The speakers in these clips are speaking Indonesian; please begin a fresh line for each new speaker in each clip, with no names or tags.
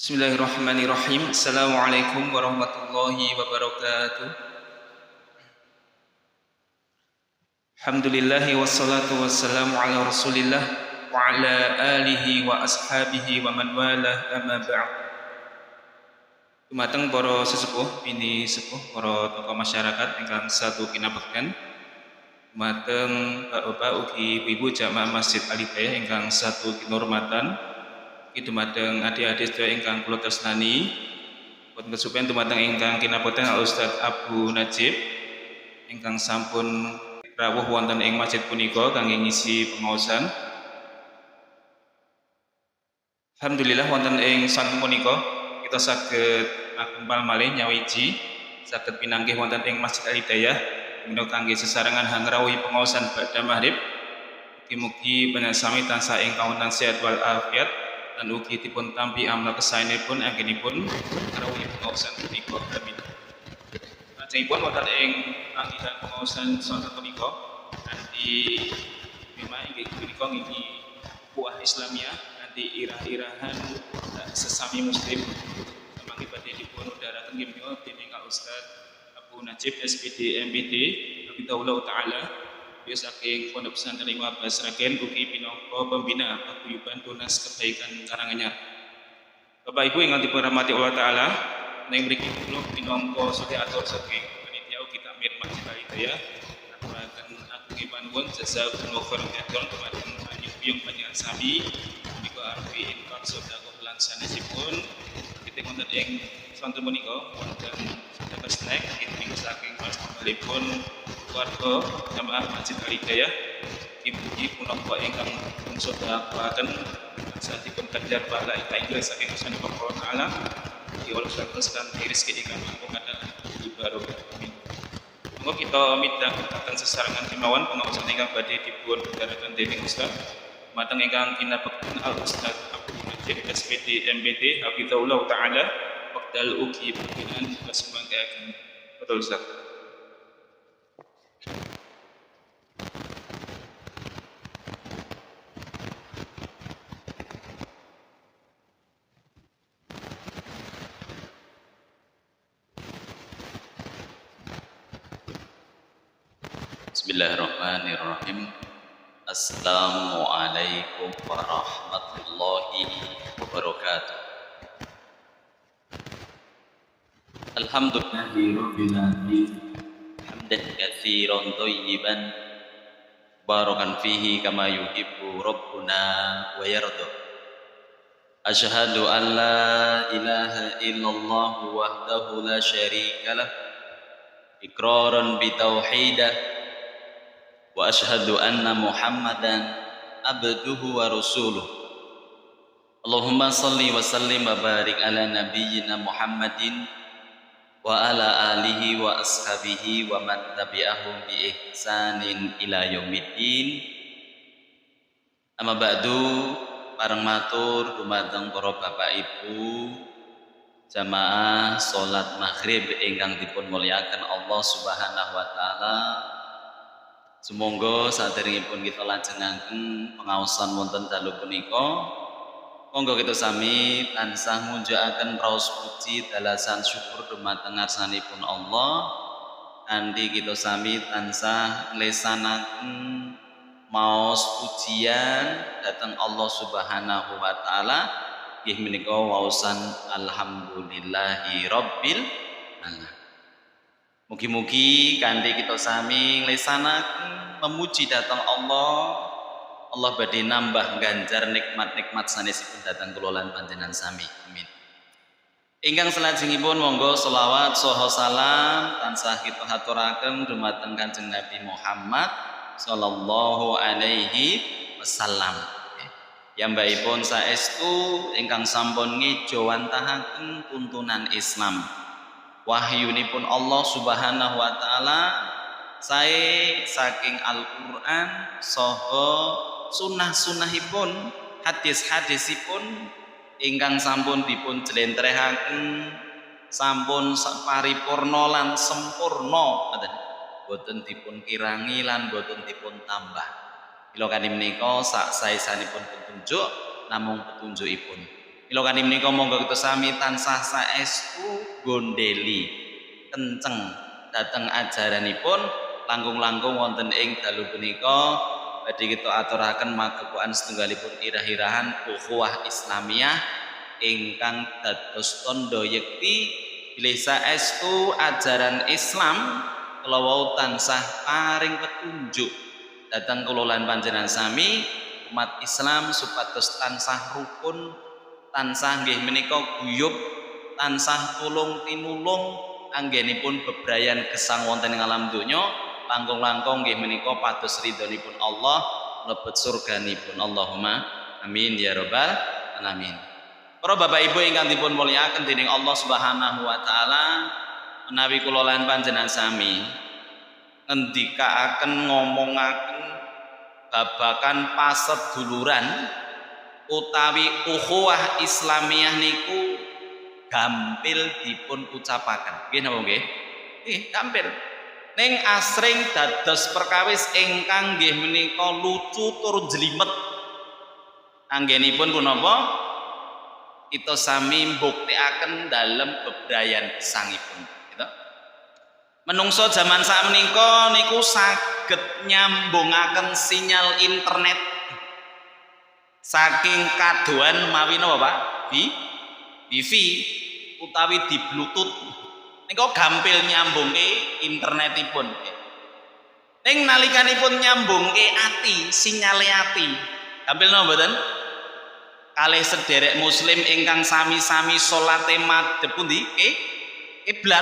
Bismillahirrahmanirrahim. Assalamualaikum warahmatullahi wabarakatuh. Alhamdulillahi wassalatu wassalamu ala rasulillah wa ala alihi wa ashabihi wa man walah amma ba'd. Dumateng para sesepuh, bini sepuh, para tokoh masyarakat ingkang satu kinabekten. Dumateng bapak-bapak ugi ibu jamaah Masjid Al-Hidayah ingkang satu kinurmatan. Dumateng adik-adik sedaya ingkang kula tresnani, boten kesupen dumateng ingkang kinabekten Al Ustaz Abu Najib ingkang sampun rawuh wonten ing masjid punika kangge ngisi pengaosan. Alhamdulillah wonten ing sampun punika kita saged ngempal malih nyawiji saged pinanggih wonten ing Masjid Al-Hidayah menika kangge sesarengan ngrawuhi pengaosan badha maghrib. Mugi-mugi panjenengan tansah ing kawonten sehat wal afiat dan ugi dipun tampi amal kesaenipun anggenipun ngrawuhi pengaosan punika. Amin. Lajengipun wonten ing panggilan pengaosan salat punika kanthi tema inggih punika nggih buah Islamiyah kanthi irah-irahan sesami muslim mangke badhe dipun udharaken nggih menika dening Al Ustaz Abu Najib SPD MPD Hafizahullah taala biasa saking Pondok Pesantren Imam Abbas Sragen ugi pinangka pembina paguyuban tunas kebaikan Karanganyar. Bapak Ibu ingkang dirahmati Allah taala, ning mriki kula pinangka sedaya atur saking panitia ugi takmir Masjid Al-Hidayah aturaken agung panuwun jazakumullahu khairan dumateng panjenengan panjenengan sami menika arupi infak sedekah lan sanesipun kita wonten ing sonten menika wonten sedekah snack ingkang saking Mas Malipun warga jamaah Masjid Al-Hidayah mugi punapa ingkang sedekahaken sampun ganjar pahala ingkang saking Gusti Allah taala diulang teruskan rezeki ingkang langkung kathah barokah. Monggo kita midhangetaken sesarengan kemawon pengaosan ingkang badhe dipun udharaken dening Ustaz mateng ingkang kinabekten Al Ustaz Abu Najib SPD MPD Hafizahullah taala wekdal ugi pimpinan semangkaken. Betul Ustaz.
Bismillahirrahmanirrahim. Assalamualaikum warahmatullahi wabarakatuh. Alhamdulillahi rabbil alamin. Hamdan katsiran thayyiban barakan fihi kama yuhibbu rabbuna wa yarda. Asyhadu an la ilaha illallah wahdahu la syarika lah iqraran bi tauhidah wa ashhadu anna Muhammadan abduhu wa rasuluh. Allahumma salli wa sallim wa barik ala nabiyyina Muhammadin wa ala alihi wa ashabihi wa man tabi'ahum bi ihsanin ila yaumiddin. Amma ba'du, pareng matur dumateng para bapak ibu jamaah salat maghrib ingkang dipun mulyakaken Allah Subhanahu wa taala. Sumangga saderengipun kita lajengaken pengaosan wonten dalu punika, monggo kita sami tansah munjakaken raos puji dalasan syukur dumateng ngarsanipun Allah, kanthi kita sami tansah nglesanaken maos pujian dhateng Allah Subhanahu wa taala, inggih menika waosan alhamdulillahi rabbil alamin. Mugi-mugi kanthi kita sami nglesanaken memuji dhateng Allah, Allah badhe nambah ganjar nikmat-nikmat sanesipun dhateng kula lan panjenengan sami. Amin. Ingkang salajengipun monggo selawat saha salam tansah kita haturaken dumateng Kanjeng Nabi Muhammad sallallahu alaihi wasallam. Piyambakipun saestu ingkang sampun ngejawantahaken tuntunan Islam. Wahyunipun Allah Subhanahu wa taala sae saking Al-Qur'an saha sunah-sunahipun hadis-hadisipun ingkang sampun dipun jlentrehaken sampun paripurna lan sempurna boten dipun kirangi lan boten dipun tambah. Kila kali menika sak saesanipun petunjuk namung petunjukipun. Mila kanthi menika monggo kita sami tansah saestu gondeli kenceng dhateng ajaranipun langkung-langkung wonten ing dalu punika badhe kita aturaken magepokan setunggalipun irah-irahan ukhuwah Islamiyah ingkang dados tandha yekti bilih saestu ajaran Islam kula wau tansah paring petunjuk dhateng kula lan panjenengan sami umat Islam supados tansah rukun, tansah nggih menika guyub, tansah tulung tinulung anggenipun bebrayan gesang wonten ing alam donya, langkung-langkung nggih menika pados ridhonipun Allah, mlebet surganipun. Allahumma amin ya rabbal alamin. Para Bapak Ibu ingkang dipun mulyakaken dening Allah Subhanahu wa taala, menawi kula lan panjenengan sami ngendikaaken ngomongaken babakan paseduluran utawi ukhuwah Islamiyah niku gampil dipun ucapaken. Nggih napa nggih? Nggih, gampil. Ning asring dados perkawis ingkang nggih menika lucu tur jlimet. Anggenipun punapa? Kita sami mbuktekaken dalem bebrayan gesangipun, gitu. Menungso zaman sakmenika niku saged nyambungaken sinyal internet saking kadoan mawi napa Pak? Wifi utawi di Bluetooth. Niku gampil nyambungke internetipun. Ning nalikanipun nyambungke ati, sinyale ati. Gampil napa mboten? Kalih sederek muslim ingkang sami-sami salate madhep pundi? Kiblat.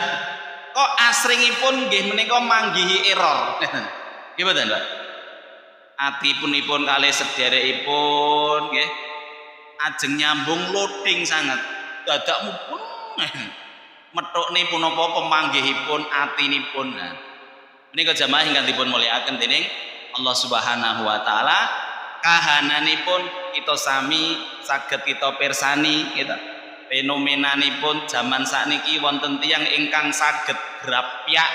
Kok asringipun nggih menika manggihi error. Nggih mboten, Pak? Atipunipun kalih sederekipun nggih ajeng nyambung loading sanget. Dadak mupun methukne punapa pemanggihipun atinipun. Nah, menika jamaah ingkang dipun mulyakaken dening Allah Subhanahu wa taala, kahananipun kita sami saged kita pirsani gitu. Fenomenanipun zaman sakniki wonten tiyang ingkang saged grapyak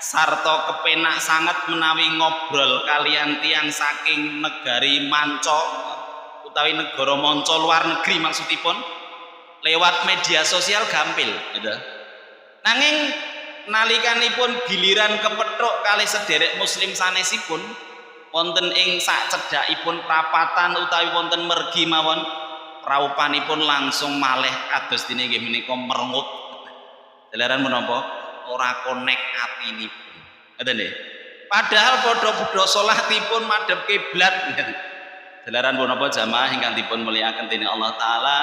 sarta kepenak sangat menawi ngobrol kalian tiyang saking negari manca utawi negara manca luar negeri maksudipun lewat media sosial gampil gitu. Nanging nalikanipun giliran kepethuk kalih sederek muslim sanesipun wonten ing sak cedhakipun prapatan utawi wonten mergi mawon raupanipun langsung malih kados dene nggih menika merengut. Dalaran menapa? Ora konek atinipun. Ngoten nggih. Padahal padha-padha salatipun madhep kiblat. Dalaran menapa jamaah ingkang dipun mulyakaken dening Allah taala,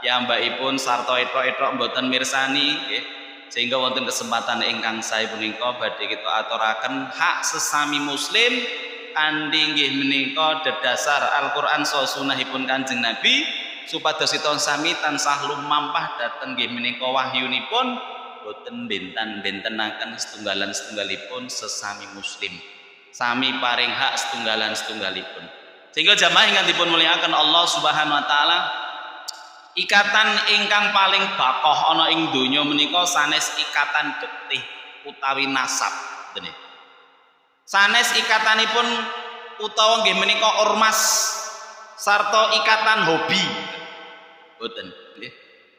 piyambakipun sarta etok-etok mboten mirsani nggih. Sehingga wonten kesempatan ingkang sae punika badhe kita aturaken hak sesami muslim kanthi nggih menika dedasar Al-Qur'an saha sunahipun Kanjeng Nabi supados kita sami tansah lumampah dhateng nggih menika wahyunipun boten benten-bentenaken setunggalan-setunggalipun sesami muslim. Sami paring hak setunggalan-setunggalipun. Sehingga jamaah ingkang dipun mulyakaken Allah Subhanahu wa taala, ikatan ingkang paling bakoh ana ing donya menika sanes ikatan getih utawi nasab. Sanes ikatanipun utawa nggih menika ormas sarta ikatan hobi. Boten nggih.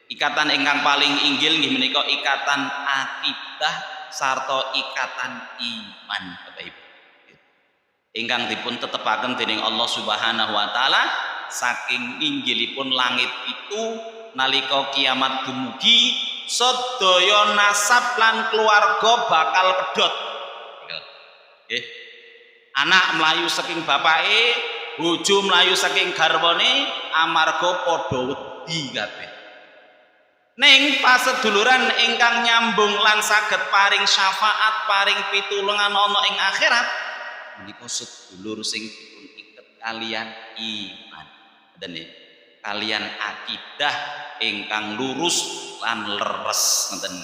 Ikatan ingkang paling inggil nggih menika ikatan akidah sarta ikatan iman, Bapak Ibu. Ingkang dipun tetepaken dening Allah Subhanahu wa taala saking inggilipun langit itu nalika kiamat dumugi sedaya nasab lan keluarga bakal pedhot. Nggih. Anak mlayu saking bapake, bojo mlayu saking garwane amarga padha wedi kabeh. Ning paseduluran ingkang nyambung lan saged paring syafaat, paring pitulungan ana ing akhirat menika sedulur sing dipun iket kalian iman. Dan kalian akidah ingkang lurus lan leres ngoten.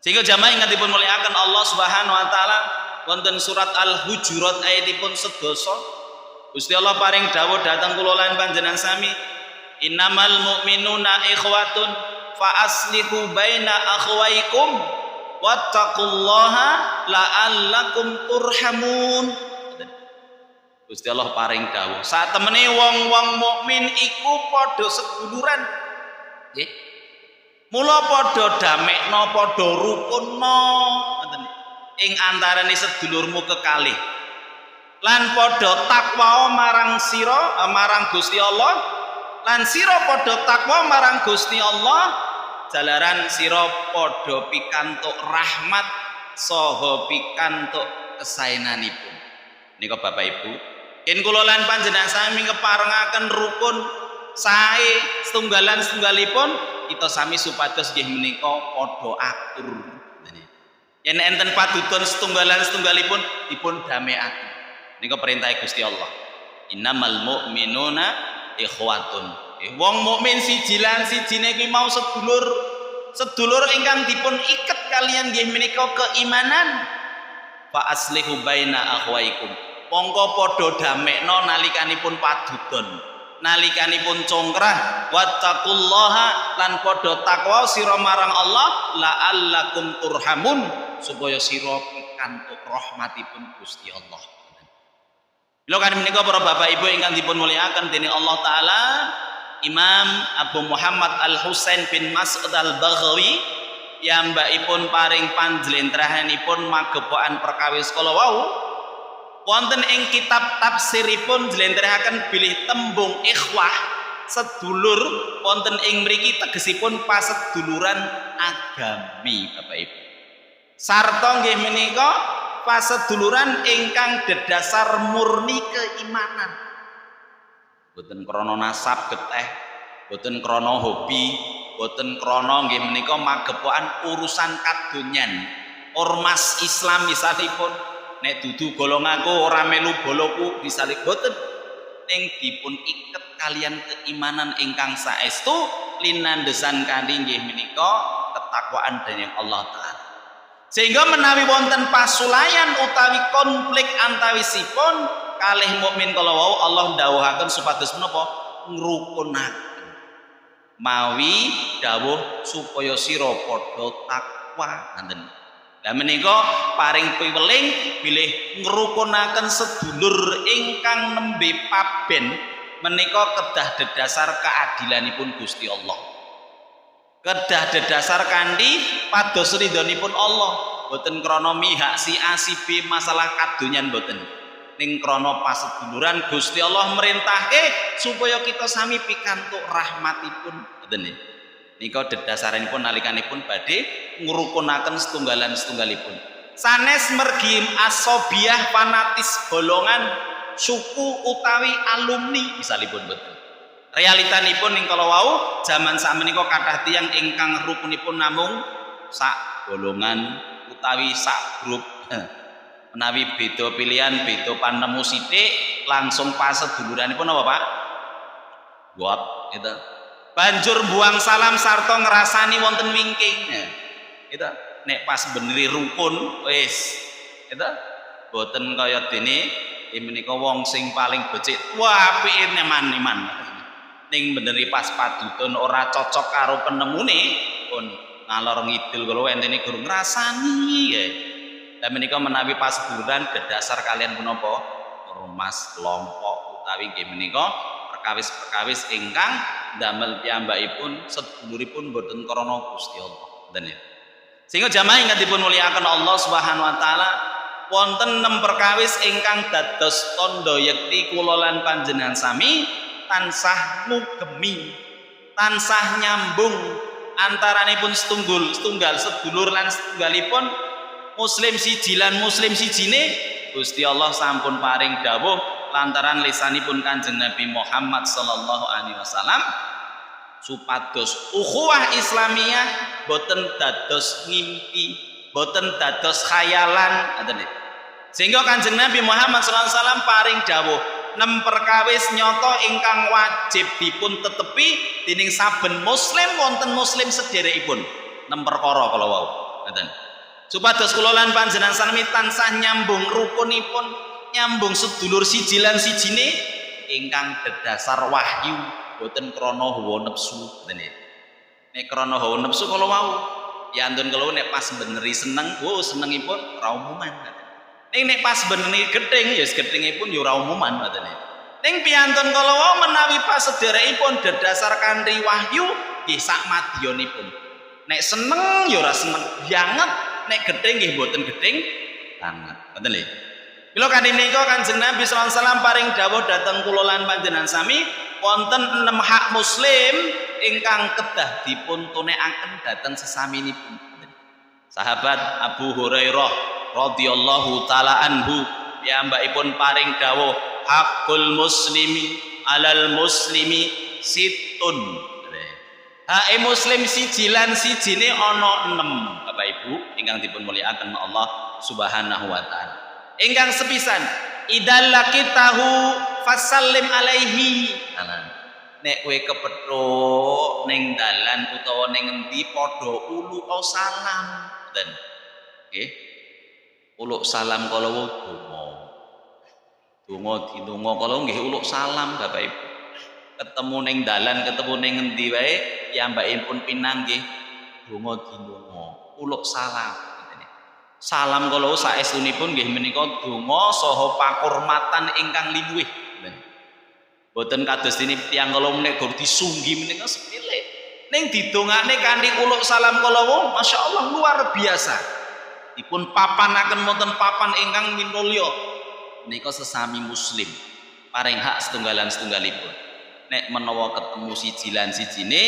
Sehingga jamaah ingkang dipun mulyakaken Allah Subhanahu wa taala wonten surat Al-Hujurat ayatipun 11 Gusti Allah paring dawuh dhateng kula lan panjenengan sami, innamal mu'minuna ikhwatun fa aslihu baina akhwaikum wattaqullaha la'allakum turhamun. Gusti Allah paring dawuh saat temene wong-wong mukmin iku padha seduluran nggih mula padha damekno padha rukunno ngoten ing antarane sedulurmu kekalih lan padha takwa marang sira marang Gusti Allah lan sira padha takwa marang Gusti Allah jalaran sira padha pikantuk rahmat saha pikantuk kesaenanipun nika Bapak Ibu yen kula lan panjenengan sami ngeparengaken rukun sae setunggalan-setunggalipun kita sami supados nggih menika padha atur yen enten padudon setunggalan-setunggalipun dipun damekaken nika perintah Gusti Allah innamal mu'minuna ikhwatun wong mukmin siji lan sijine kuwi mau sedulur ingkang dipun iket kalian nggih menika keimanan fa aslihu baina akhwaikum mongko padha damekno nalikanipun padudon nalikanipun congkrah wattaqullaha lan padha takwa sira marang Allah la'allakum turhamun supaya sira pikantuk rahmatipun Gusti Allah. Lho kan menika para bapak ibu ingkang dipun mulyakaken dening Allah taala Imam Abu Muhammad Al Husain bin Mas'ud Al Baghawi piyambakipun paring panjlentrahanipun magepokan perkawis kala wau wonten ing kitab tafsiripun jlentrekaken bilih tembung ikhwah sedulur wonten ing mriki tegesipun paseduluran agami Bapak Ibu sarta nggih menika paseduluran ingkang dedasar murni keimanan boten krana nasab geteh boten krana hobi boten krana nggih menika magepokan urusan kadonyan ormas Islam misalipun nek dudu golonganku ora melu boloku disalik boten ning dipun iket kalian keimanan ingkang saestu linandesan kanthi nggih menika ketakwaan dening Allah taala sehingga menawi wonten pasulayan utawi konflik antawisipun kalih mukmin kala wau Allah ndhawuhaken supados menapa ngrukunaken mawi dawuh supaya sira padha takwa ngoten. Lah menika paring piweling bilih ngrukunaken sedulur ingkang nembe paben menika kedah dedasar keadilanipun Gusti Allah. Kedah dedasar kanthi pados ridhonipun Allah, boten krana mihak si A si B masalah kadonyan boten. Ning krana paseduluran Gusti Allah merintahke supaya kita sami pikantuk rahmatipun ngoten nggih. Nika dedasaranipun nalikanipun badhe ngrukunaken setunggalan-setunggalipun. Sanes mergi asobiah fanatis golongan suku utawi alumni misalipun betul. Realitanipun ning kala wau jaman sakmenika kathah tiyang ingkang rukunipun namung sak golongan utawi sak grup. Menawi beda pilihan, beda panemu sithik langsung paseduluranipun apa Pak? Buat gitu. Banjur buang salam sarta ngrasani wonten wingking itu nek pas beneri rukun wis itu boten kaya dene menika wong sing paling becik wah apike neman-neman ning beneri pas padudon ora cocok karo penemune pun ngalor ngidul kula entene guru ngrasani ya lan menika menawi pas bulan dedasar kalian menapa ormas kelompok utawi nggih menika perkawis-perkawis ingkang damel piyambakipun seduluripun boten krana Gusti Allah. Dan ya. Sehingga jamaah ingkang dipun mulyakaken Allah Subhanahu wa taala wonten 6 perkawis ingkang dados tandha yekti kula lan panjenengan sami tansah ngugemi, tansah nyambung antaranipun setunggal sedulur lan setunggalipun muslim siji lan muslim sijine Gusti Allah sampun paring dawuh lantaran lisanipun Kanjeng Nabi Muhammad sallallahu alaihi wasallam supados ukhuwah Islamiyah boten dados ngimpi, boten dados khayalan ngoten nggih. Sehingga Kanjeng Nabi Muhammad sallallahu alaihi wasallam paring dawuh 6 perkawis nyata ingkang wajib dipun tetepi dening saben muslim wonten muslim sederekipun 6 perkara kala wau ngoten. Supados kula lan panjenengan sami tansah nyambung rukunipun nyambung sedulur siji lan sijine ingkang dedasar wahyu boten krana hawa nepsu ngoten nggih. Nek krana hawa nepsu kala wau ya antun kala nek pas beneri seneng, senengipun ora umuman. Nek pas beneni gedhing ya gedhingipun ya ora umuman ngoten. Ning piyantun kala wau menawi pas sederekipun dedasar kanthi wahyu nggih sak madyanipun. Nek seneng ya ora seneng banget, nek gedhing nggih mboten gedhing banget. Ngoten lho. Mila kanthi menika Kanjeng Nabi sallallahu alaihi wasallam paring dawuh dhateng kula lan panjenengan sami wonten 6 hak muslim ingkang kedah dipun tunekaken dhateng sesaminipun. Sahabat Abu Hurairah radhiyallahu taala anhu piyambakipun paring dawuh hakul muslimi alal muslimi situn. Hak muslim siji lan sijine ana 6 Bapak Ibu ingkang dipun mulyakaken Allah Subhanahu wa taala. Ingkang sepisan idal lakitahu fasallim alaihi. Nek kowe kepethuk ning dalan utawa ning endi padha uluk salam. Ngoten. Nggih. Uluk salam kala donga. Donga dinonga kala nggih uluk salam Bapak Ibu. Ketemu ning dalan, ketemu ning endi wae piyambakipun pinanggih donga dinonga. Uluk salam. Salam kalau saestunipun nggih menika donga saha pakurmatan ingkang liwih. Boten kados dene tiyang kala menika gur disunggi menika sepele. Ning didongakne kanthi uluk salam kala wau masyaallah luar biasa. Dipun papanaken wonten papan ingkang minulya. Menika sesami muslim paring hak setunggalan-setunggalipun. Nek menawa ketemu siji lan sijine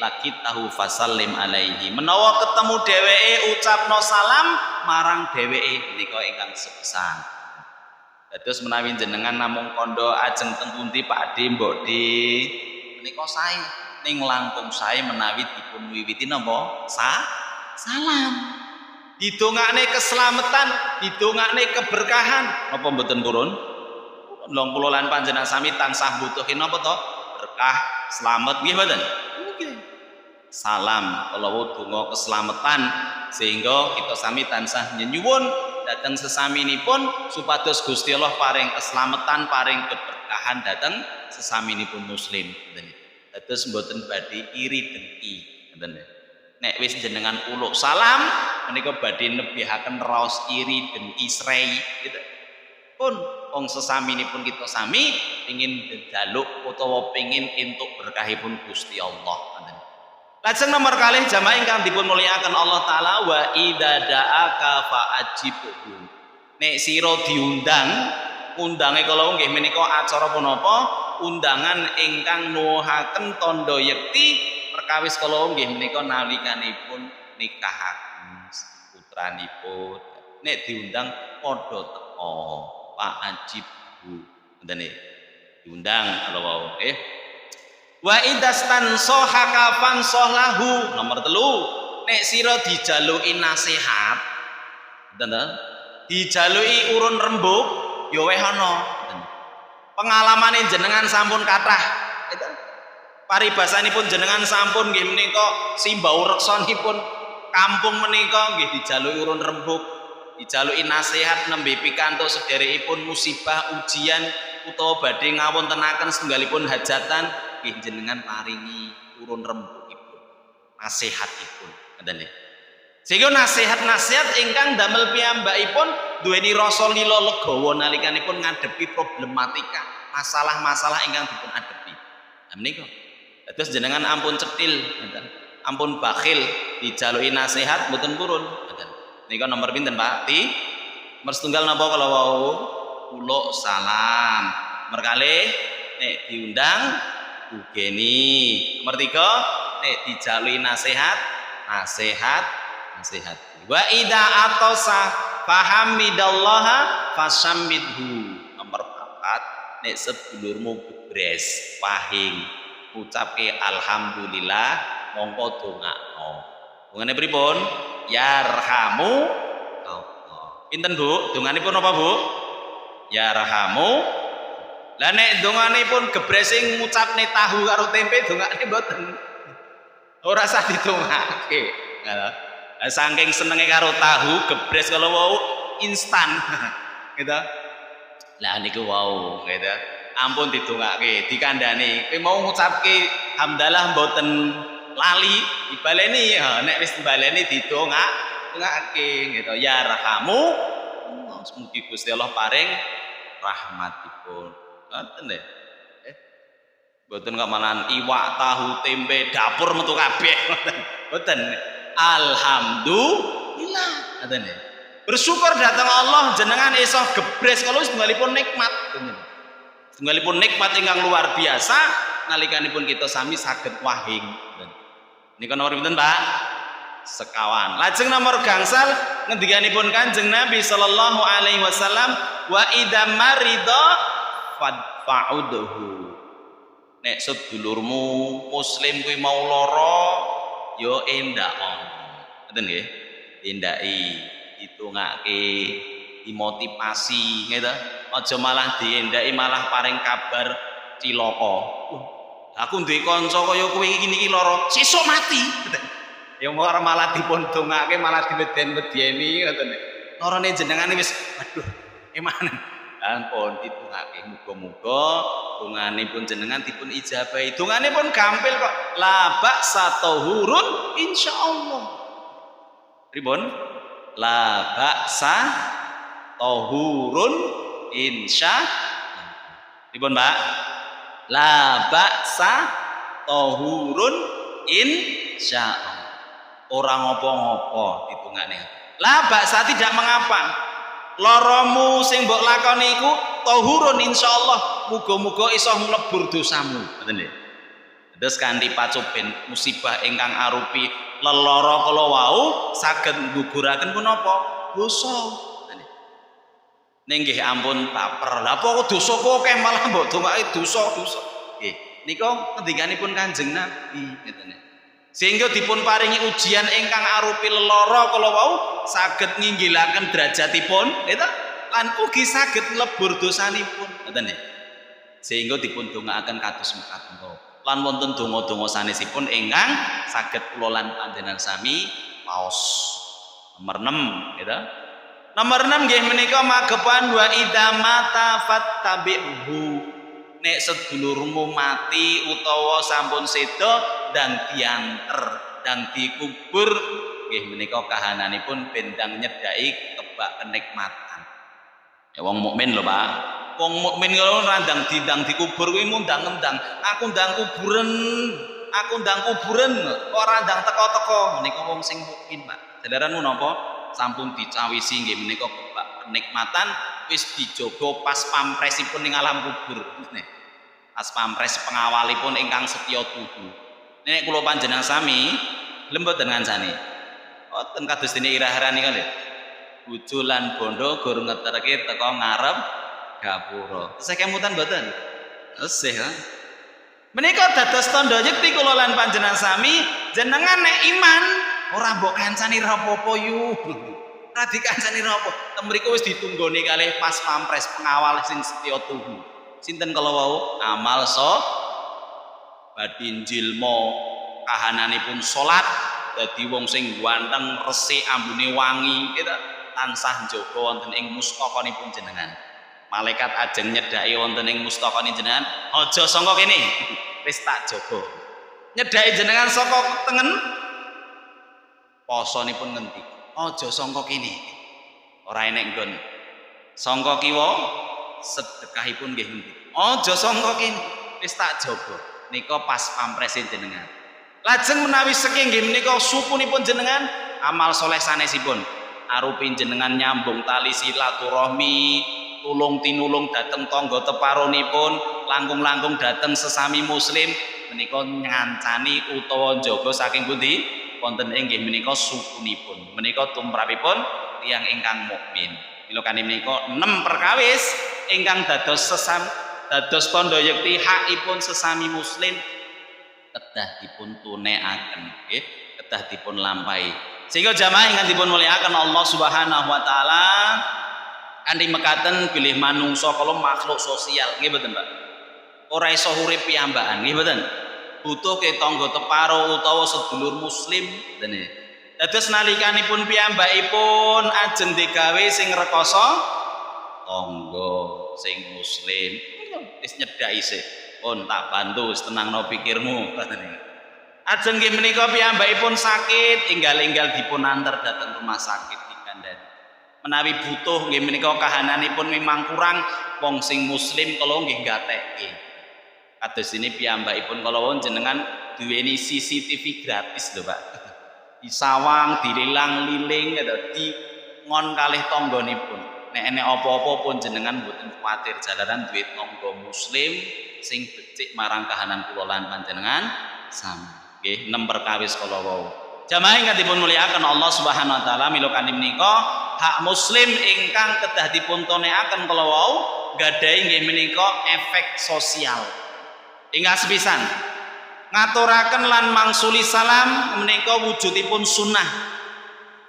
laki tahu fasallim alaihi. Menawa ketemu dheweke ucapno salam marang dheweke menika ingkang sepisan. Dados menawi jenengan namung kandha ajeng teng pundi Pakde Mbokde menika sae ning langkung sae menawi dipun wiwiti napa salam. Didongakne keselamatan, didongakne keberkahan napa mboten purun? Long kula lan panjenengan sami tansah butuhin napa to? Berkah, selamat nggih mboten? Nggih. Salam kalau donga keselamatan sehingga kita sami tansah nyuwun dhateng sesaminipun supados Gusti Allah paring keselamatan, paring keberkahan dhateng sesaminipun muslim. Dados mboten badhe iri dengki, ngoten. Nek wis jenengan uluk salam menika badhe nebihaken raos iri dengki srei gitu. Pun wong sesaminipun kita sami ingin njaluk utawa pengin entuk berkahipun Gusti Allah. Lajeng nomor kalih jamaah ingkang dipun mulyakaken Allah taala wa idza da'aka fa'ajibhu. Nek sira diundang, undange kala nggih menika acara punapa? Undangan ingkang nuwuhaken tandha yekti perkawis kala nggih menika nalikanipun nikahaken putranipun. Nek diundang padha teka fa'ajibhu. Ngoten diundang kala wau nggih. Wa idastan sohaka fansohlahu. Nomor 3 nek sira dijaluki nasihat dijaluki urun rembug ya weh ana pengalamane jenengan sampun kathah paribasanipun jenengan sampun nggih menika simbau reksanipun kampung menika nggih dijaluki urun rembug dijaluki nasihat nembe pikantuk sederekipun musibah ujian utawa badhe ngawontenaken setunggalipun hajatan nggih jenengan paringi urun rembugipun nasihatipun ngoten nggih sehingga nasihat-nasihat ingkang damel piyambakipun duweni rasa lila legawa nalikanipun ngadepi problematika masalah-masalah ingkang dipun adepi menika dados jenengan ampun cetil ngoten ampun bakhil dijaluki nasihat mboten purun ngoten nika nomor pinten Pak Ti nomor setunggal napa kala wau uluk salam nomor kalih nek diundang ugeni. Nomor 3 nek dijaluki nasihat wa idza atasa fahamidallaha fasammidhu. Nomor 4 nek sedulurmu gebres pahing ucapke alhamdulillah mongko dongakno. Dongane pripun? Yarhamu Allah. Pinten Bu? Donganipun apa Bu? Yarhamu. Lah nek donganipun gebrese ngucapne tahu karo tempe dongane mboten. Ora usah didongake. Saking senenge karo tahu gebres kalau wau instan. Gitu. Lah niku wau gitu. Ampun didongake, dikandhani. Kowe mau ngucapke hamdalah mboten lali, dibaleni ya nek wis dibaleni didongake gitu. Ya rahamu Allah. Allah. Mugi Gusti Allah paring rahmatipun. Ngoten nggih. Mboten kok malahan iwak, tahu, tempe, dapur metu kabeh. Mboten. Alhamdulillah. Ngoten nggih. Bersyukur datang Allah jenengan iso gebres kalau setunggalipun nikmat. Setunggalipun nikmat ingkang luar biasa nalikanipun kita sami saged wahing. Nika nomor pinten, Pak? Sekawan. Lajeng nomor gangsal ngendikanipun Kanjeng Nabi sallallahu alaihi wasallam wa idza marida fadfa'udhu. Nek sedulurmu muslim kuwi mau lara ya endakon. Ngoten nggih. Tindaki, ditungake, dimotivasi gitu. Aja malah diendaki malah paring kabar cilaka. Aku duwe kanca kaya kowe iki lara, sesuk mati. Ya malah dipun dongake malah diweden-wedeni ngoten. Larane jenengan wis aduh emane. Ampun ditungake muga-muga donganipun jenengan dipun ijabahi. Donganipun gampil kok. La ba'sa tahurun insyaallah. Pripun? La ba'sa tahurun insyaallah. Pripun, Pak? La ba'sa tahurun insyaallah. Orang ngopo-ngopo ditungane. La ba'sa tidak mengapa. Loromu sing mbok lakoni iku tahurun insyaallah, muga-muga iso mlebur dosamu. Ngoten nggih. Terus kanthi pacoben musibah ingkang arupi lelara kala wau saged ngguguraken punapa? Dosa. Ning nggih ampun baper. Lah apa dosaku akeh malah mbok dongake dosa-dosa. Nggih. Nika ngendikanipun Kanjeng Nabi ngeten. Sehingga dipun paringi ujian ingkang arupi lelara kala wau saged nginggilaken derajatipun, gitu. Lan ugi saged nglebur dosanipun, ngoten nggih. Sehingga dipun dongaaken kados mekaten. Lan wonten donga-donga sanesipun ingkang saged kula lan panjenengan sami maos. Nomor 6, gitu. Nomor 6 nggih menika magepan wa idza mata fattabi'hu. Nek sedulurmu mati utawa sampun seda dan dianter dan dikubur nggih menika kahananipun bendang nyedhaki kebak kenikmatan. Ya wong mukmin lho, Pak. Wong mukmin kalau randang dindang dikubur kuwi mundang-endang. Aku ndang kuburan kok randang teko-teko. Menika wong sing mukmin, Pak. Jalaranmu napa? Sampun dicawisi nggih menika kebak kenikmatan wis dijogo pas pampresipun ning alam kubur. Pas pampres pengawalipun ingkang setya tuhu. Nek kula panjenengan sami lembut dengan sani. Wonten kados dene irah-irah nika lho. Bojo lan bondo gur ngeterke teko ngarep gapura. Tesih kemutan mboten? Tesih ha. Menika dados tandha yekti kula lan panjenengan sami jenengan nek iman ora mbok kancani rapopo yu. Ora dikancani rapopo. Temriku wis ditunggoni kalih pas pampres pengawal sing setya tuhu. Sinten kala wau amal badhe njilma kahananipun salat dadi wong sing ganteng resik ambune wangi kita tansah njaga wonten ing mustakanipun jenengan. Malaikat ajeng nyedhaki wonten ing mustakanipun jenengan, aja sangka kene. Wis tak jaga. Nyedhaki jenengan saka tengen posonipun ngendi? Aja sangka kene. Ora enek nggon. Sangka kiwa sedekahipun nggih ngendi? Aja sangka kene, wis tak jaga. Nika pas pampresin jenengan. Lajeng menawi saking nggih menika sukunipun jenengan amal soleh sanesipun arupi jenengan nyambung tali silaturahmi, tulung tinulung dhateng tangga teparonipun, langkung-langkung dhateng sesami muslim menika ngancani utawa njaga saking pundi wonten inggih menika sukunipun. Menika tumrapipun tiyang ingkang mukmin. Milokane menika 6 perkawis ingkang dados tandha yekti hakipun sesami muslim kedah dipun tunekaken nggih, kedah dipun lampahi. Sehingga jamaah ingkang dipun mulyakaken Allah Subhanahu wa taala kanthi mekaten bilih manungsa kala makhluk sosial nggih mboten, Pak. Ora iso urip piyambakan nggih mboten. Butuh ke tangga teparo utawa sedulur muslim ngene. Dados nalikanipun piyambakipun ajeng digawe sing rekoso tangga sing muslim wis nyedhaki sik. Pun tak bantu wis tenangno pikirmu katene. Ajeng nggih menika piyambakipun sakit enggal-enggal dipun antar dhateng rumah sakit dikandhani. Menawi butuh nggih menika kahananipun memang kurang, wong sing muslim kala nggih gatekke. Kados ini piyambakipun kala wong jenengan duweni CCTV gratis lho Pak. Disawang, dililang-liling di ngon kalih tangganipun. Nek enek apa-apa pun jenengan mboten kuwatir jalaran duwe tangga muslim sing becik marang kahanan kula lan panjenengan sami. Nggih, 6 perkawis kala wau. Jamaah ingkang dipun mulyakaken Allah Subhanahu wa taala, mila kanthi menika hak muslim ingkang kedah dipun tonekaken kala wau gadhahi nggih menika efek sosial. Ingkang sepisan ngaturaken lan mangsuli salam menika wujudipun sunnah.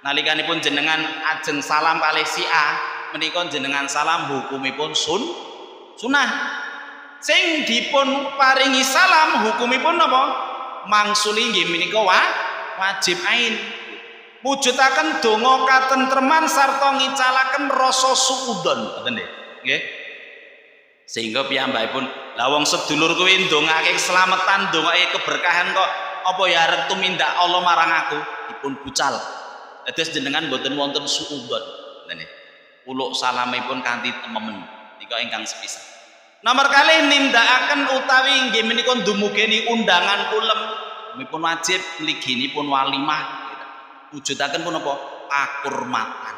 Nalikanipun jenengan ajeng salam kalih si A menika jenengan salam hukumipun sunnah. Sing dipun paringi salam hukumipun napa? Mangsuli nggih menika wajib ain. Mujudaken donga katentreman sarta ngicalaken rasa suudon, ngoten nggih. Sehingga piyambakipun lah wong sedulur kuwi ndongake keselamatan, ndongake keberkahan kok apa ya arep tumindak Allah marang aku dipun bucal. Dados jenengan mboten wonten suudon. Ngene. Uluk salamipun kanthi tememen nika ingkang sepisan. Nomor kalih nindakaken utawi nggih menika ndumugeni undangan kulem mipun wajib mliginipun walimah. Wujudaken pun apa? Pakurmatan.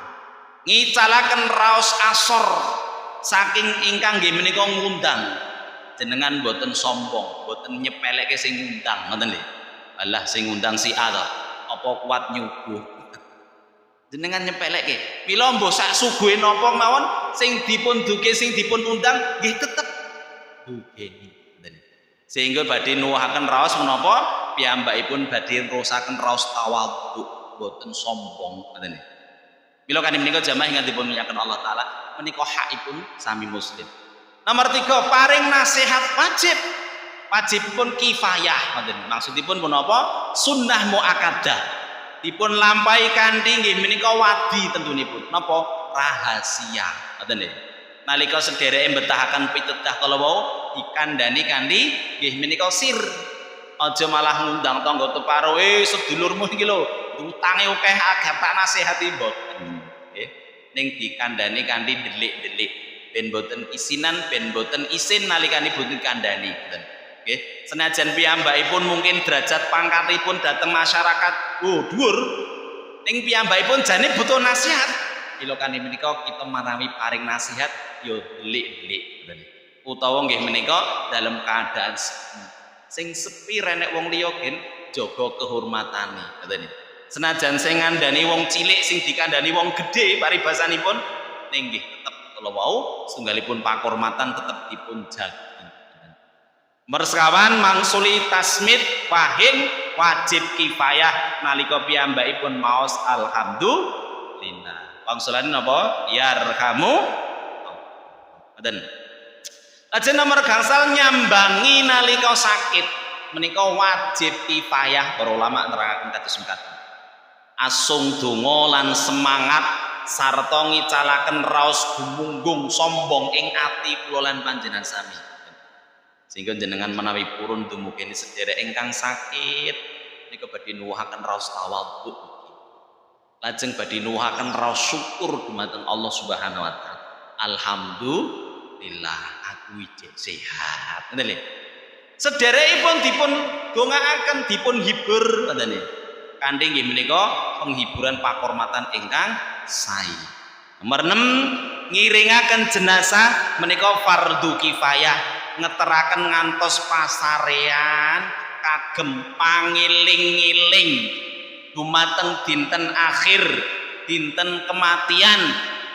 Ngicalaken raos asor saking ingkang nggih menika ngundang. Jenengan boten sombong, boten nyepeleke sing ngundang, ngoten lho. Alah sing ngundang si A to, apa kuat nyuguh. Jenengan nyepeleke. Mila mbok sak suguhe napa mawon sing dipun duke sing dipun undang nggih tetep dugeni. Sehingga badhe nuwuhaken raos menapa piyambakipun badhe ngrosaken raos tawadhu, boten sombong, ngoten lho. Mila kanthi menika jamaah ingkang dipun mulyakaken Allah taala menika hakipun sami muslim. Nomor 3 paring nasihat wajib. Wajibipun kifayah, ngoten. Maksudipun punapa? Sunnah muakkadah. Dipun lampahi kanthi nggih menika wadi tentunipun. Napa? Rahasia, ngoten nggih. Nalika sedereke mbetahaken pitedah kala wau dikandhani kanthi nggih menika sir. Aja malah ngundang tangga teparo, sedulurmu iki lho, utange akeh agak tak nasihati mboten. Nggih. Ning dikandhani kanthi delik-delik. Ben boten isinan, ben boten isin nalikanipun dikandhani. Nggih. Senajan piyambakipun mungkin derajat pangkatipun dhateng masyarakat dhuwur, ning piyambakipun jane butuh nasihat. Mila kanthi menika kita manawi paring nasihat ya delik-delik. Utawa nggih menika dalam keadaan sing sepi renek wong liya gen jaga kehormatane, ngoten. Senajan sing ngandani wong cilik sing dikandani wong gedhe paribasanipun ning nggih tetep kala wau setunggalipun pakurmatan tetep dipun jaga. Mersekawan mangsuli tasmid fahim wajib kifayah nalika piyambakipun maos alhamdulillah. Wangsulane napa? Yarhamu. Ngoten. Lajeng nomor gangsal nyambangi nalika sakit menika wajib kifayah para ulama nerangaken kados mekaten. Asung donga lan semangat sarta ngicalaken raos gumunggung sombong ing ati kula lan panjenengan sami. Sehingga jenengan menawi purun dumugeni sederek ingkang sakit nika badhe nuwuhaken raos tawadhu. Lajeng badhe nuwuhaken raos syukur dumateng Allah Subhanahu wa taala. Alhamdulillah aku ijek sehat. Ngoten lho. Sederekipun dipun dongaaken dipun hibur ngoten lho. Kanthi nggih menika penghiburan pakurmatan ingkang sae. Nomor 6 ngiringaken jenazah menika fardu kifayah, ngeteraken ngantos pasarean kagem pangiling-iling dumateng dinten akhir, dinten kematian.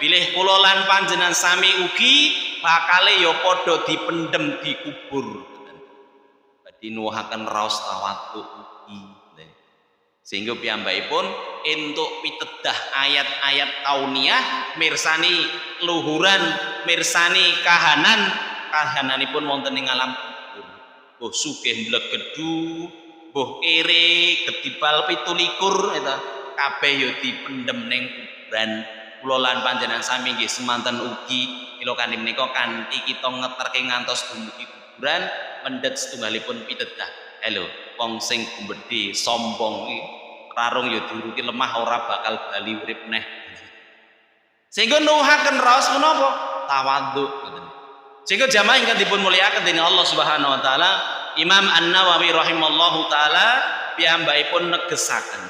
Bilih kula lan panjenengan sami ugi bakale ya padha dipendhem dikubur. Badhe nuwuhaken raos tawadhu ugi. Sehingga piyambakipun entuk pitedah ayat-ayat kauniyah mirsani luhuran, mirsani kahananipun wonten ing alam kubur. Mbuh sugih mblegedu, mbuh ere gedibal 17 eta kabeh ya dipendhem ning kuburan. Kula lan panjenengan sami nggih semanten ugi mila kanthi menika kanthi kita ngeterke ngantos dumugi kuburan mendhet setunggalipun pitedah. Halo, wong sing gumbedhe sombong iki rarung ya diuruki lemah ora bakal bali urip neh. Sehingga nuhaken raos menapa? Tawadhu. Sehingga jamaah ingkang dipun mulyakaken dening Allah Subhanahu wa taala, Imam An-Nawawi rahimallahu taala piyambakipun negesaken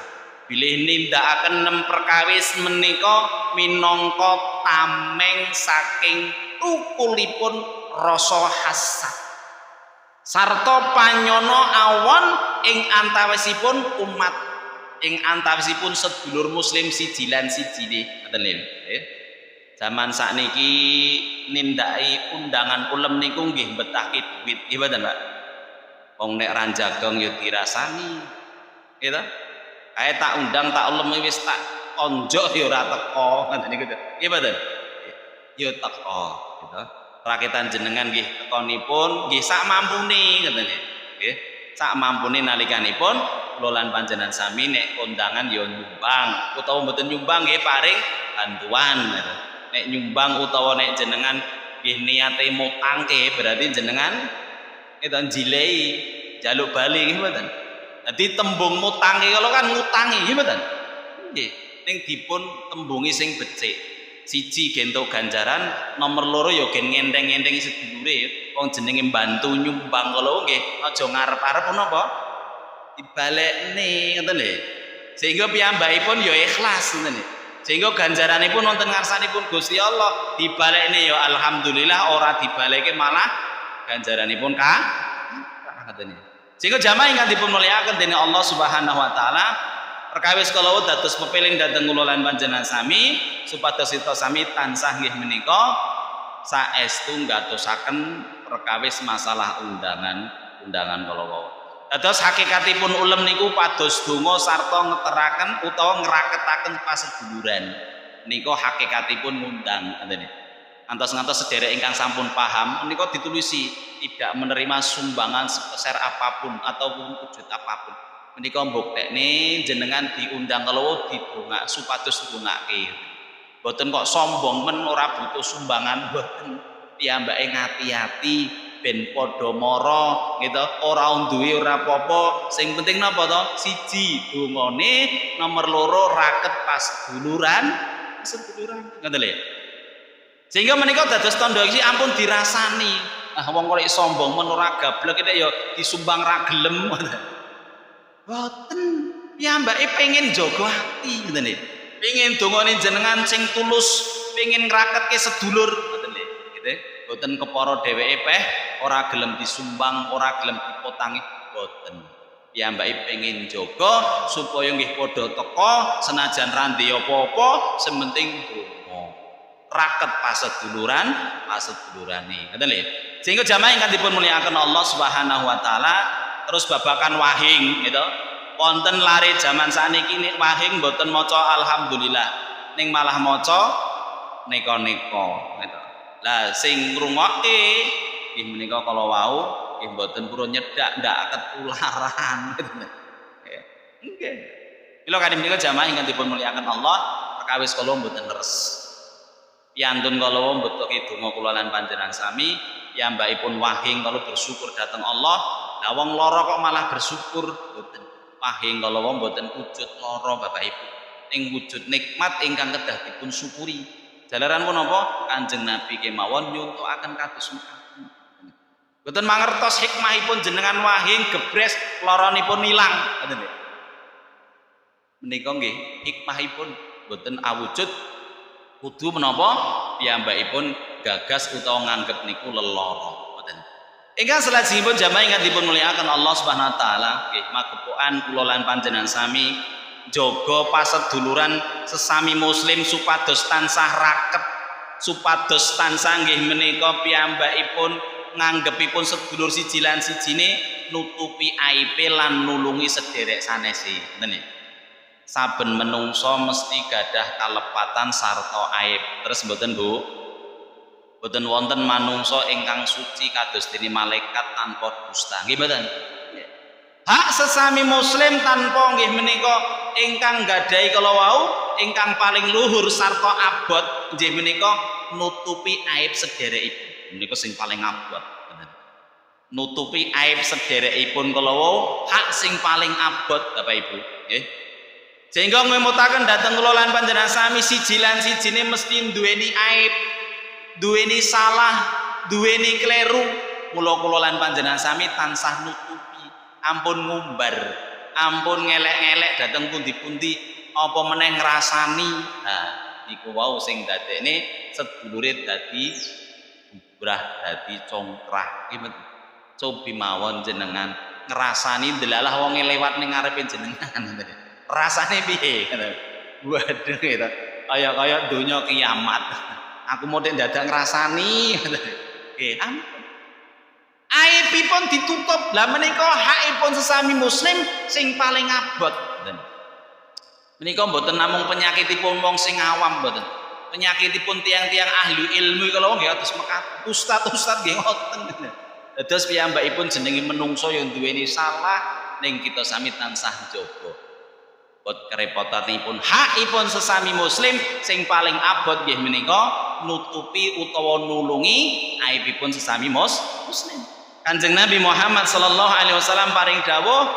bilih nindakaken 6 perkawis menika minangka tameng saking tukulipun rasa hasad sarta panyono awon ing antawisipun umat, ing antawisipun sedulur muslim siji lan sijine. Ngoten lho. Zaman sakniki nindaki undangan ulem niku nggih mbetahke duit, nggih mboten, Pak? Wong nek ra jagong ya dirasani. Nggih ta? Kae tak undang tak ulem wis tak onjok ya ora teko, ngoten niku. Nggih mboten? Ya teko, gitu. Rakitan jenengan nggih tekonipun nggih sak mampune, ngoten nggih. Sak mampune nalikanipun kula lan panjenengan sami nek kondangan ya nyumbang utawa mboten nyumbang nggih paring bantuan. Nek nyumbang utawa nek jenengan nggih niate mutangke berarti jenengan itu jilei jaluk bali nggih mboten. Dadi tembung mutangke kalau kan ngutangi nggih mboten. Nggih, ning dipun tembungi sing becik. Siji gentuk ganjaran, nomor loro ya gen ngenteng-ngentengi sedulure. Wong jenenge mbantu nyumbang kalau nggih aja ngarep-arep napa dibalekne ngoten lho. Sehingga piyambakipun ya ikhlas ngoten lho. Sehingga ganjaranipun wonten ngarsanipun Gusti Allah dibalekne ya alhamdulillah, ora dibalekke malah ganjaranipun ngoten lho. Sehingga jamaah ingkang dipun mulyakaken dening Allah Subhanahu wa taala, perkawis kala dados pepeling dhateng kula lan panjenengan sami supados kita sami tansah nggih menika saestu ngatosaken perkawis masalah undangan kala wau. Dados hakikatipun ulem niku pados donga sarta ngeteraken utawa ngraketaken paseduluran. Nika hakikatipun ngundang ngoten. Ngantos-ngantos sederek ingkang sampun paham menika ditulisi tidak menerima sumbangan sebesar apapun ataupun wujud apapun. Menika mbuktekne jenengan diundang kalau didongak supados ndongake. Mboten kok sombong men ora butuh sumbangan, mboten. Piyambake ngati-ati ben padha mara gitu, ora duwe ora apa-apa. Sing penting napa to? Siji dongane, nomor loro raket paseduluran. Ngoten lho. Sehingga menika dados tandha iki ampun dirasani. Ah wong kok sombong men ora gablek nek ya disumbang ra gelem. Boten, piyambake pengen jaga ati ngoten lho. Pengen dongane jenengan sing tulus, pengen ngraketke sedulur ngoten lho, gitu. Boten kepara dheweke peh ora gelem disumbang, ora gelem dipotangi, boten. Piyambake pengen jaga supaya nggih padha teka senajan ra ndek apa-apa, sementing donga. Raket pasedulurane. Ngoten lho. Sehingga jamaah ingkang dipun mulyakaken Allah Subhanahu wa taala, terus babakan wahing gitu. Wonten lare zaman sakniki nek wahing mboten maca alhamdulillah, ning malah maca neka-neka gitu. Lah sing ngrungokke nggih menika kala wau nggih mboten purun nyedak ndak ketularan gitu. Nggih. Mila kadang menika jamaah ingkang dipun mulyakaken Allah, perkawis kala mboten leres. Piantun kala mboten donga kula lan panjenengan sami, piyambakipun wahing kalau bersyukur dhateng Allah. Lah wong lara kok malah bersyukur mboten. Wahing kala mboten wujud lara Bapak Ibu. Ning wujud nikmat ingkang kedah dipun syukuri. Jalaran menapa? Kanjeng Nabi kemawon nyuntukaken kados mekaten. Mboten mangertos hikmahipun jenengan wahing gebres laranipun ilang, ngoten nggih. Menika nggih hikmahipun mboten awujud kudu menapa piyambakipun gagas utawa nganggep niku lelara ngoten. Ingkang salajengipun jamaah ingkang dipun mulyakaken Allah Subhanahu wa taala, nggih magepokan kula lan panjenengan sami jaga paseduluran sesami muslim supados tansah raket, supados tansah nggih menika piyambakipun nganggepipun sedulur siji lan sijine nutupi aibe lan nulungi sederek sanese. Ngoten nggih. Saben menungso mesti gadah kalepatan sarta aib. Terus mboten Bu? Mboten wonten manungsa ingkang suci kados dene malaikat tanpa dusta. Nggih mboten? Hak sesami muslim tanpa nggih menika ingkang gadahi kala wau ingkang paling luhur sarta abot nggih menika nutupi aib sederekipun. Menika sing paling abot. Nutupi aib sederekipun kala wau hak sing paling abot Bapak Ibu, nggih. Sehingga ngemutaken dhateng kula lan panjenengan sami siji lan sijine mesti duweni aib, duweni salah, duweni kleru. Mula kula lan panjenengan sami tansah nutupi, ampun ngumbar, ampun ngelek-ngelek dhateng pundi-pundi, apa meneh ngrasani. Nah, niku wau sing dadekne sedulure dadi bubrah, dadi congkrah. Cobi mawon jenengan ngrasani delalah wong lewat ning ngarepe jenengan. Rasane piye? Waduh gitu. Kaya donya kiamat. Aku mau dadak ngrasani. Nggih, ampun. Aibipun ditutup. Lah menika hakipun sesami muslim sing paling abot. Menika mboten namung penyakitipun wong sing awam mboten. Penyakitipun tiang-tiang ahli ilmu kalau nggih atus mekat. Ustad-ustad nggih ngoten. Dados piyambakipun jenenge menungso yang duweni salah ning kita sami tansah njaga. Bot kerepotanipun hakipun sesami muslim sing paling abot nggih menika nutupi utawa nulungi aibipun sesami muslim. Kanjeng Nabi Muhammad sallallahu alaihi wasallam paring dawuh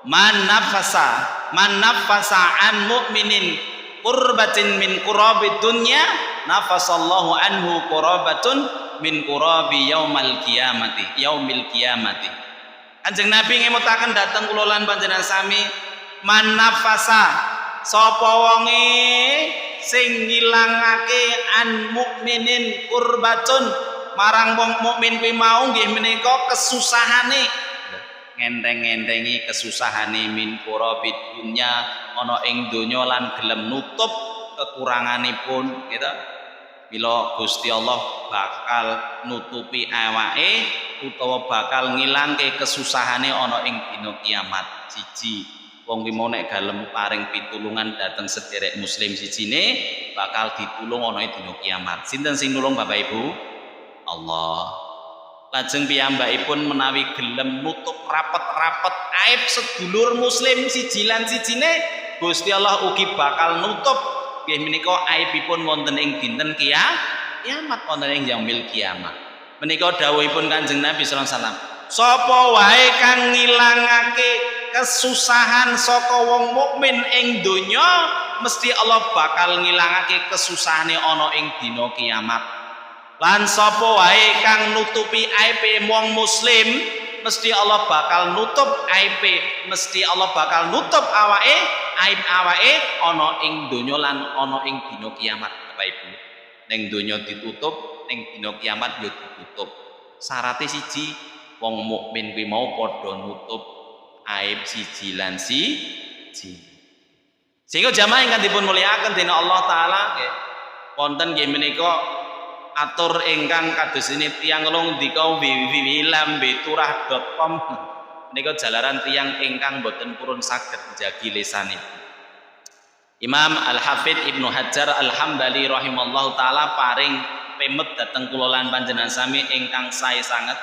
man nafasa an mu'minin qurbatin min qurabid dunya nafasallahu anhu qurabatun min qurabi yaumil qiyamati. Kanjeng Nabi ngemutaken dhateng kula lan panjenengan sami man nafasa sapa wonge sing ngilangake an mukminin kurbatun marang wong mukmin kuwi mau nggih menika kesusahane ngenteng-ngentengi kesusahane min kurabid dunya ana ing donya lan gelem nutup kekuranganipun gitu. Bila Gusti Allah bakal nutupi awake utawa bakal ngilangke kesusahane ana ing dina kiamat. Siji wong ki mau nek galem paring pitulungan dhateng sederek muslim sijine bakal ditulung ana ing dina kiamat. Sinten sing nulung Bapak Ibu? Allah. Lajeng piyambakipun menawi gelem nutup rapet-rapet aib sedulur muslim siji lan sijine, Gusti Allah ugi bakal nutup nggih menika aibipun wonten ing dinten kiamat wonten ing yaumil kiamah. Menika dawuhipun Kanjeng Nabi sallallahu alaihi wasallam, sapa wae kang ngilangake kesusahan saka wong mukmin ing donya mesti Allah bakal ngilangake kesusahane ana ing dina kiamat. Lan sapa wae kang nutupi aibe wong muslim mesti Allah bakal nutup aibe, mesti Allah bakal nutup awake aib awake ana ing donya lan ana ing dina kiamat. Bapak Ibu, ning donya ditutup, ning dina kiamat ya ditutup. Syaraté siji, wong mukmin kuwi mau padha nutup aib siji lan siji. Sehingga jamaah ingkang dipun mulyakaken dening Allah taala nggih wonten nggih menika atur ingkang kados ini tiyang ngundika www.lambeturah.com menika jalaran tiyang ingkang boten purun saged njagi lisanipun. Imam Al-Hafidz Ibnu Hajar Al-Hambali rahimallahu taala paring pemet dhateng kula lan panjenengan sami ingkang sae sanget.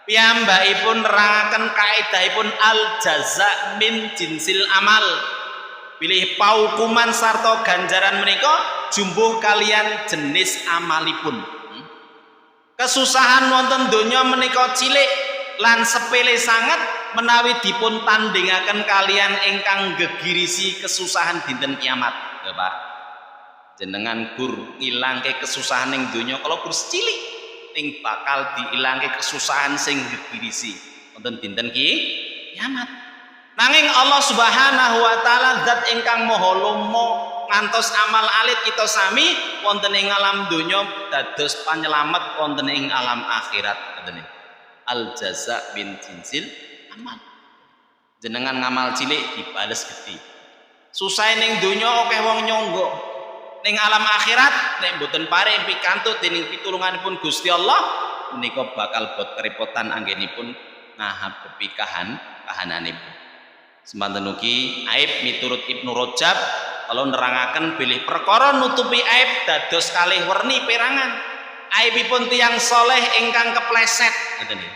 Piyambakipun nerangaken kaidahipun al-jaza min jinsil amal. Pilih paukuman sarta ganjaran menika jumbuh kalian jenis amalipun. Kesusahan wonten donya menika cilik lan sepele sangat menawi dipun tandingaken kalian ingkang gegirisi kesusahan dinten kiamat. Ya Pak. Jenengan gur ngilangke kesusahan ning donya kalau gur cilik ning bakal diilangke kesusahan sing gegirisi wonten dinten kiamat. Nanging Allah Subhanahu wa taala zat ingkang maha lomo ngantos amal alit kita sami wonten ing alam donya dados panyelamet wonten ing alam akhirat. Al jaza bin jinsil amal. Jenengan ngamal cilik dibales gede. Susah ning donya akeh wong nyonggo. Ning alam akhirat nek mboten paring pikantut dening pitulunganipun Gusti Allah menika bakal bot kerepotan anggenipun ngahabepi kahananipun. Semanten ugi aib miturut Ibnu Rajab kalau nerangaken bilih perkara nutupi aib dados kalih werni perangan. Aibipun tiyang soleh ingkang kepleset ngeten nggih.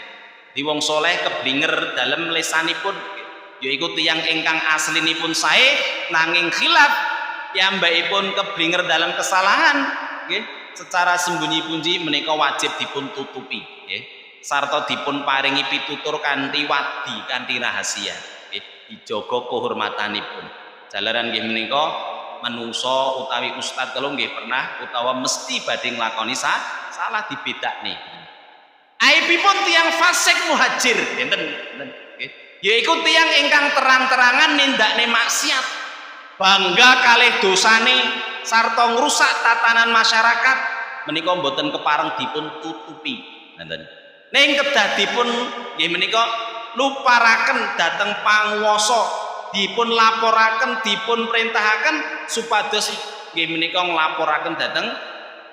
Di wong soleh keblinger dalem lisanipun yaiku tiyang ingkang aslinipun sae nanging khilaf piyambakipun keblinger dalam kesalahan nggih secara sembunyi-bunyi menika wajib dipun tutupi nggih sarta dipun paringi pitutur kanthi wadi kanthi rahasia. Dijaga kehormatanipun. Jalaran nggih menika manungsa utawi ustad kalau nggih pernah utawa mesti badhe nglakoni salah dibedakne. Aibipun tiyang fasik muhajir enten nggih. Yaiku tiyang ingkang terang-terangan nindakne maksiat, bangga kalih dosane sarta ngrusak tatanan masyarakat menika mboten kepareng dipun tutupi. Nenten. Ning kedah dipun nggih menika luparaken dhateng panguwasa, dipun laporaken, dipun perintahaken supados nggih menika nglaporaken dhateng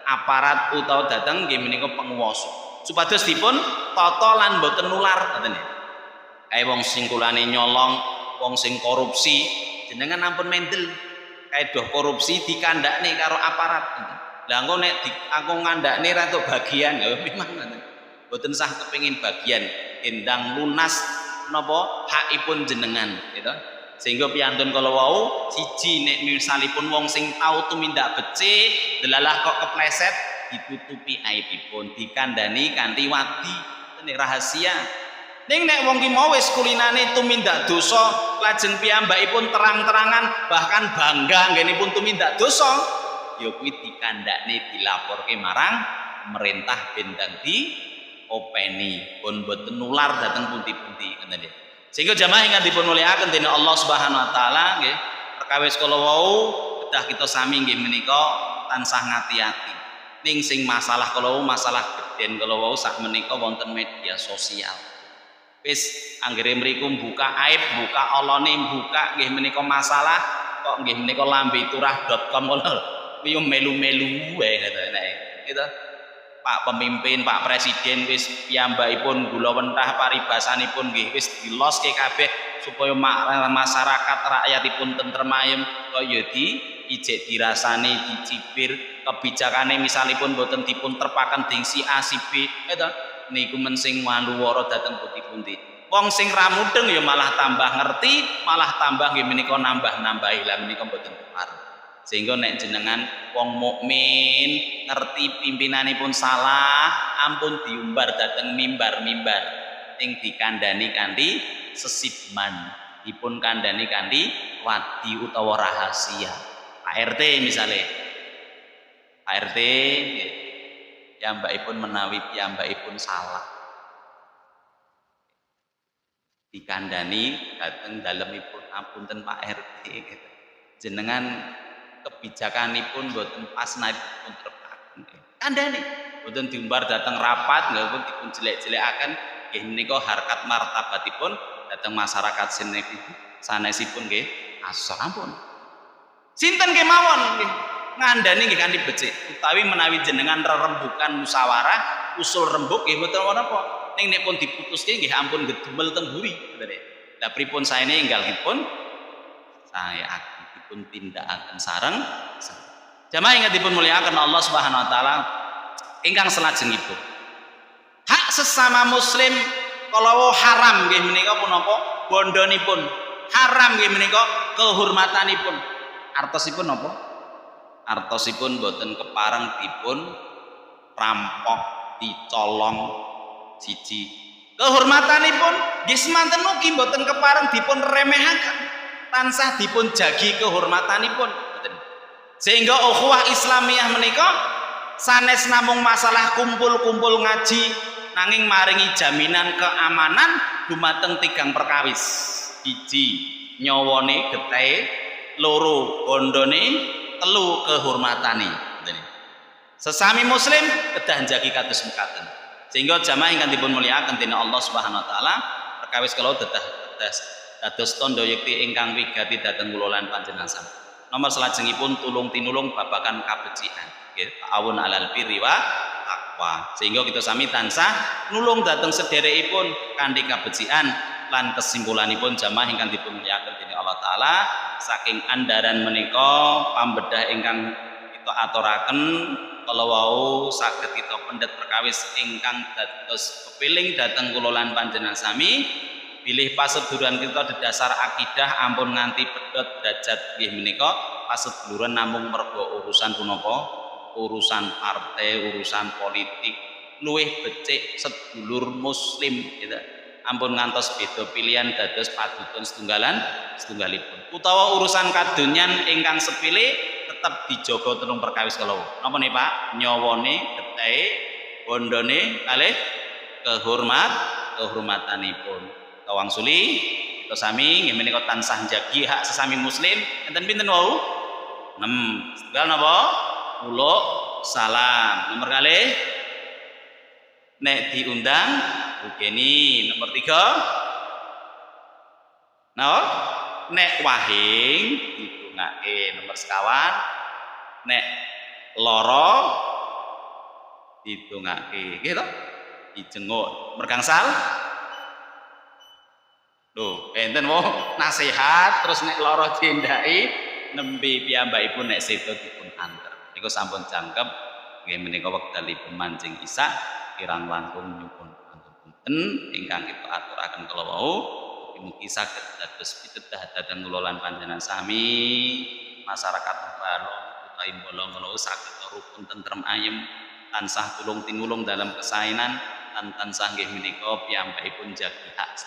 aparat utawa dhateng nggih menika panguwasa. Supados dipun tata lan boten nular ngoten nggih. Kae wong sing kulane nyolong, wong sing korupsi, jenengan ampun mendel. Kae doh korupsi dikandakne karo aparat. Lah engko nek aku ngandakne ra entuk bagian ya memang ngoten. Boten sah kepengin bagian endang lunas napa hakipun jenengan gitu. Sehingga piyantun kala wau siji nek misalipun wong sing tau tumindak becik delalah kok kepleset ditutupi aibipun, dikandani kanthi wadi nek rahasia. Ning nek wong ki mau wis kulinane tumindak dosa lajeng piyambakipun terang-terangan bahkan bangga nggenipun tumindak dosa ya kuwi dikandakne dilaporke marang pemerintah ben di openi pun boten nular dhateng pundi-pundi ngoten nggih. Sehingga jamaah ingkang dipun mulyakaken dening Allah Subhanahu wa taala nggih perkawis kala wau kedah kita sami nggih menika tansah ngati-ati. Ning sing masalah kala wau masalah gedhen kala wau sak menika wonten media sosial. Wis anggere mriku buka aib, buka olone, buka nggih menika masalah kok nggih menika lambeturah.com ngono. Kuwi melu-melu wae ngoten gitu. Pak pemimpin, Pak Presiden wis piyambakipun gula wentah paribasanipun nggih wis diloske kabeh supaya masyarakat rakyatipun tentrem ayem kok ya ijek dirasani dicibir kebijakane misalipun boten dipun terpaken ding si A si B eta niku men sing waluwara dhateng pundi-pundi. Wong sing ra mudeng ya malah tambah ngerti, malah tambah nggih menika nambah-nambahi lah menika boten kepareng. Sehingga nek jenengan wong mukmin ngerti pimpinanipun salah ampun diumbar dhateng mimbar-mimbar ing dikandani kanthi sesibman dipun kandani kanthi wadi utawa rahasia. Pak RT misalnya Pak RT piyambakipun menawi piyambakipun salah dikandani dhateng dalemipun apunten Pak RT gitu. Jenengan kebijakanipun boten pas naipun terpaken kandhane boten diumbar dhateng rapat nggih dipun jelek-jelekaken nggih menika harkat martabatipun dhateng masyarakat sanesipun nggih ampun sinten kemawon nggih ngandhani nggih kanthi becik utawi menawi jenengan rerembukan musyawarah usul rembuk nggih mboten napa ning nek pun diputuske nggih ampun gedumel teng mburi ngoten nggih lha pripun saene enggalipun saya pun tindakaken sareng jamaah ingkang dipun mulyakaken Allah Subhanahu wa taala ingkang salajengipun hak sesama muslim kalau haram nggih menika punapa bondonipun haram nggih menika kehormatanipun artosipun napa artosipun boten kepareng dipun rampok dicolong siji kehormatanipun nggih semanten mugi boten kepareng dipun remehaken tansah dipun jagi kehormatanipun sehingga ukhuwah Islamiyah menika sanes namung masalah kumpul-kumpul ngaji nanging maringi jaminan keamanan dumateng tigang perkawis siji nyawane getahe loro bondone telu kehormatane sesami muslim kedah jagi kados mekaten sehingga jamaah ingkang dipun mulyakaken dening Allah Subhanahu wa taala perkawis kala dados dados tondo yekti ingkang wigati dhateng kula lan panjenengan sami. Nomor salajengipun tulung tinulung babagan kabecikan. Nggih, ta'awun 'alal birri wa taqwa. Sehingga kita sami tansah nulung dhateng sederekipun kanthi kabecikan lan kesimpulanipun jamaah ingkang dipun mulyakaken dening Allah taala saking andaran menika pambedah ingkang kita aturaken kala wau saged kita pendet perkawis ingkang dados kepiling dhateng kula lan panjenengan sami pilih paseduluran kita dasar akidah ampun nganti pedhot derajat nggih menika paseduluran namung mergo urusan punapa urusan partai urusan politik luwih becik sedulur muslim gitu ampun ngantos beda pilihan dados padudon setunggalipun utawa urusan kadonyan ingkang sepele tetap dijaga telung perkawis kalau napa nih Pak nyawane getehe bondone kalih kehormatanipun kawangsuli kita sami nggih menika tansah njagi hak sesami muslim enten pinten wau 6 setunggal napa kula salam nomor kalih nek diundang Bugeni nomor 3 nah nek wahing didongake nomor sekawan nek loro didongake nggih to dijenguk mergangsal lho enten wong nasihat terus nek loro diendaki nembe piyambakipun nek sedo dipun anter niku sampun jangkep nggih menika wekdalipun mancing isa kirang langkung nyuwun pangapunten ingkang kita aturaken kala wau mugi saged dados pitedah dhateng kula lan panjenengan sami masyarakat Balong utawi bolong-bolong saged rukun tentrem ayem tansah tulung tinulung dalam kesainan lan tansah nggih menika piyambakipun jagi hak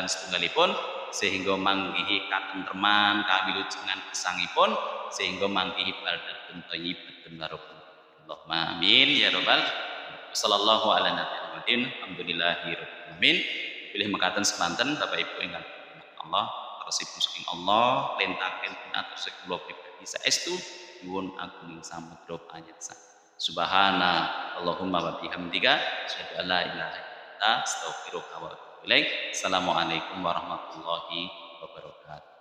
setunggalipun sehingga manggihi katentreman kawilujengan gesangipun sehingga manggihi baldatun thayyibatun warahmatullahi Allahumma amin ya rabbal sallallahu ala nabiyina Muhammadin alhamdulillahirabbil alamin pilih mekaten semanten Bapak Ibu ingkang Allah resipun saking Allah lentaken atur sekula pribadi saestu nyuwun agung ing samudra panyeksa subhana Allahumma wa bihamdika asyhadu an la ilaha illa anta astaghfiruka wa atubu ilaik assalamualaikum warahmatullahi wabarakatuh